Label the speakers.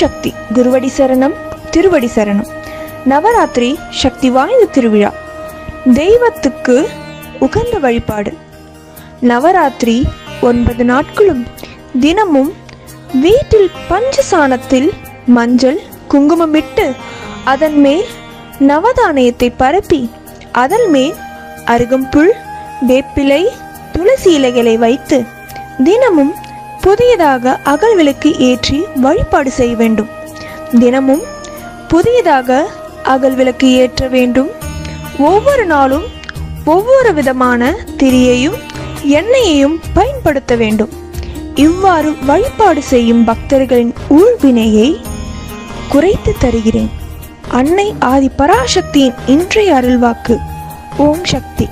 Speaker 1: சக்தி. குருவடி சரணம், திருவடி சரணம். நவராத்திரி சக்தி வாய்ந்த திருவிழா, தெய்வத்துக்கு உகந்த வழிபாடு. நவராத்திரி 9 நாட்களும் தினமும் வீட்டில் பஞ்சசாணத்தில் மஞ்சள் குங்குமம் இட்டு அதன் மேல் நவதானியத்தை பரப்பி அதன் மேல் அருகம்புல், வேப்பிலை, துளசி இலைகளை வைத்து தினமும் புதியதாக அகல் விளக்கு ஏற்றி வழிபாடு செய்ய வேண்டும். தினமும் புதியதாக அகல் விளக்கு ஏற்ற வேண்டும். ஒவ்வொரு நாளும் ஒவ்வொரு விதமான திரியையும் எண்ணெயையும் பயன்படுத்த வேண்டும். இவ்வாறு வழிபாடு செய்யும் பக்தர்களின் ஊழ்வினையை குறைத்து தருகிறேன். அன்னை ஆதி பராசக்தியின் இன்றைய அருள்வாக்கு. ஓம் சக்தி.